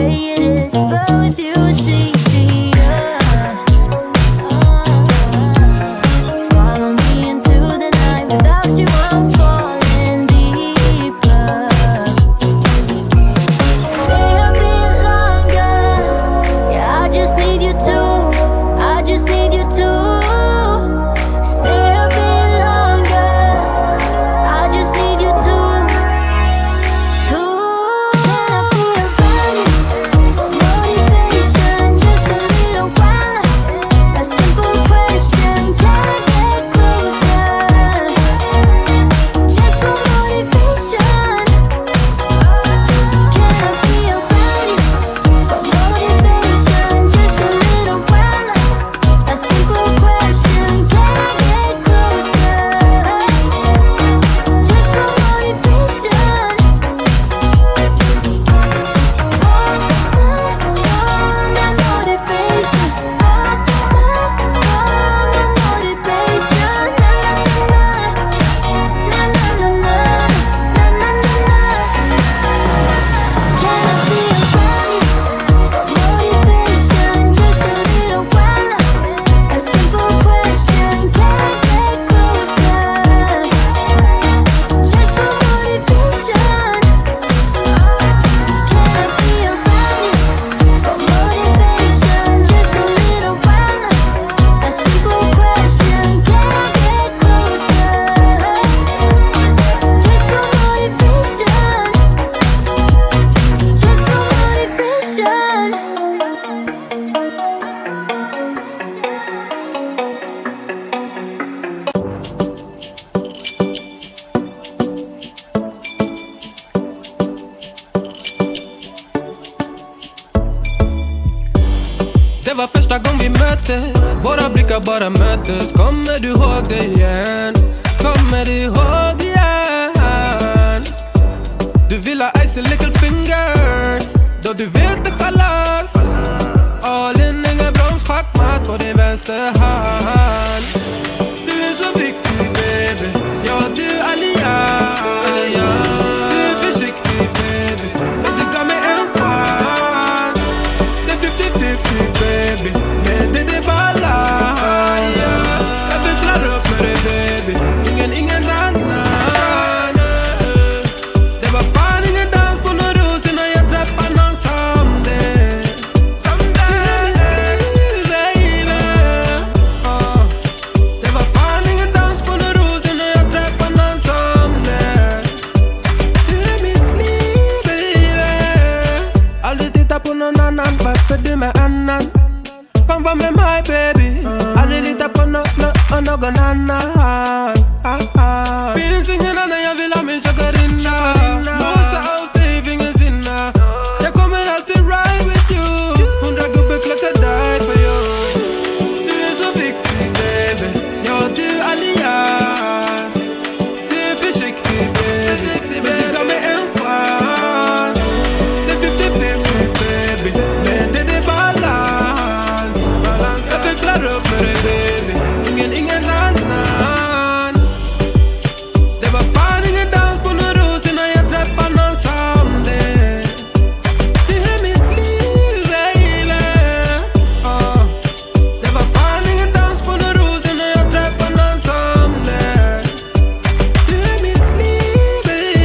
way it is, but with you it's easier. Follow me into the night, without you I'm falling deeper. Stay a bit longer, yeah, I just need you to, I just need you to. Stay a bit longer, I just need you to. Can I be a burning motivation, just a little while? A simple question, can I get closer? Just for motivation. Can I be a burning motivation, just a little while? A simple question, can I get closer? Just for motivation. Det var första gången vi möttes, våra blickar bara möttes. Kommer du ihåg det igen? Kommer du ihåg igen? Du vill ha ice and little fingers, då du vet det chalas. All in, ingen broms, schackmatt på din vänster hand. Du är så viktig baby, ja du allians. Du är försiktig baby, men du gav mig en chans. Det är 50-50 baby, men det är balans. Jag växlar upp med dig baby, ingen annan. Det var fan ingen dans på någon ros innan jag träffade någon som dig. Baby, det var fan ingen dans på någon ros innan jag träffade någon som dig. Du är mitt liv baby. Aldrig titta på någon annan, varför du med annan? Kom var med mig baby, aldrig lita på någon annan. Finns ingen annan, jag vill ha min chakarina. Mosa och save, ingen sinna. Jag kommer alltid ride with you. 100 gubbar klart jag die for you. Du är så viktig baby, ja du allians. Du är försiktig baby, men du gav mig en chans. Det är 50-50 baby, men det är balans. Jag växlar upp med dig baby, ingen annan. Det var fan ingen dans på någon ros innan jag träffade någon som dig. Du är mitt liv baby. Det var fan ingen dans på någon ros innan jag träffade någon som dig. Du är mitt liv baby.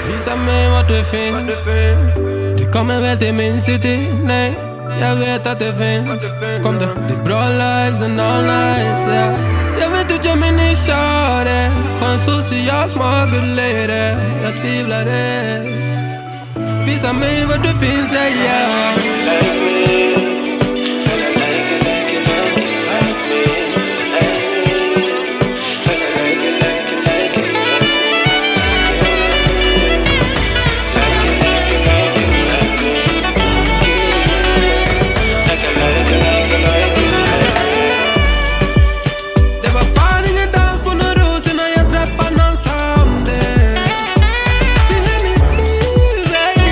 Visa mig vart du finns. Du kommer väl till min city? Nej, jag vet att det finns. Kom då, det är bra lives and all nights, yeah. Jag vet att jag min kör det. Har en social smart good lady. Jag tvivlar det. Visa mig vart du finns, yeah. Det var fan ingen dans på någon ros innan jag träffade någon som dig. Du är mitt liv baby.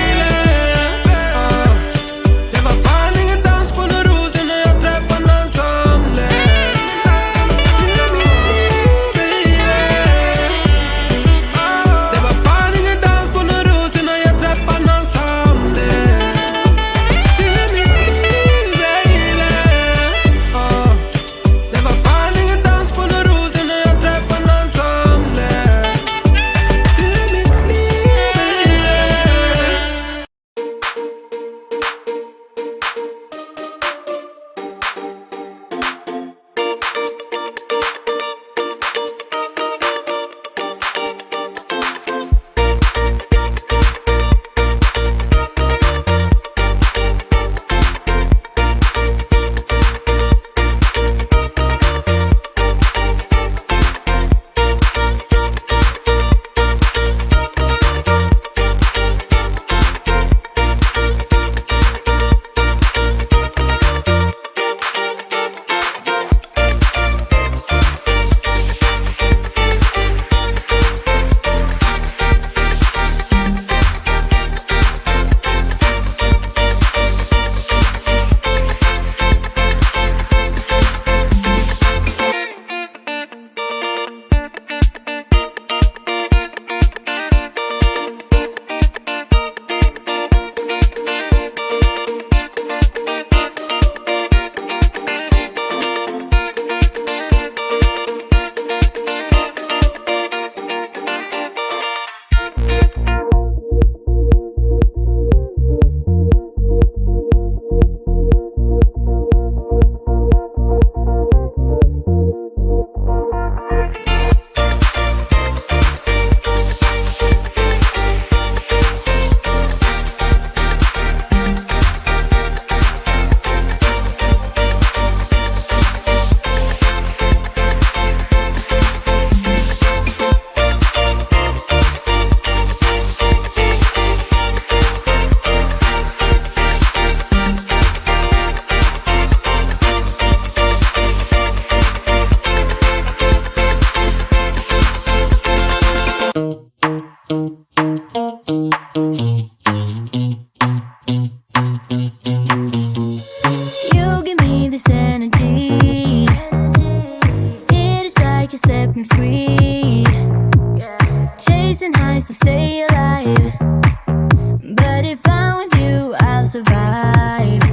vibe.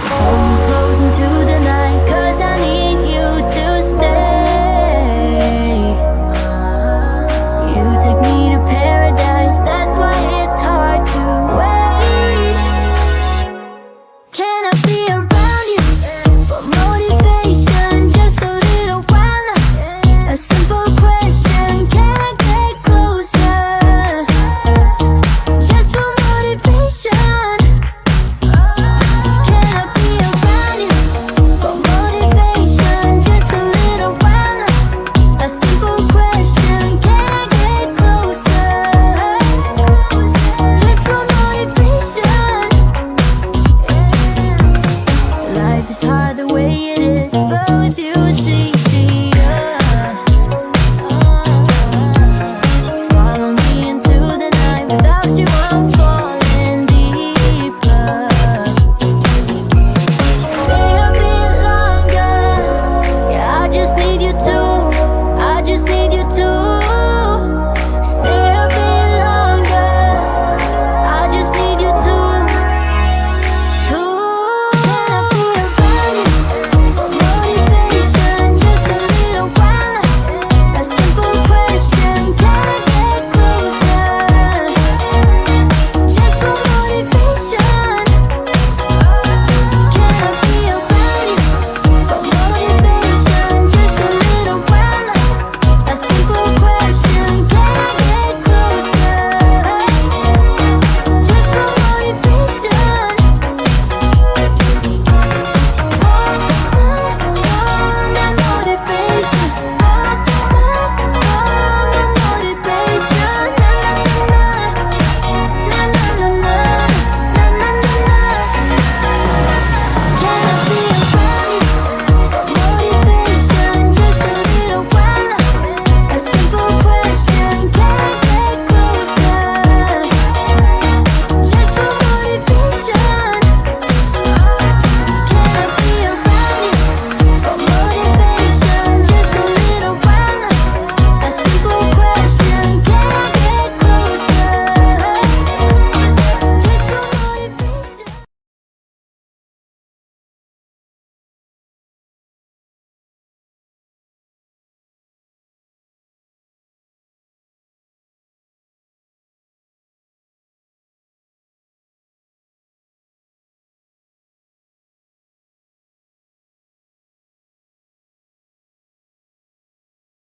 So hold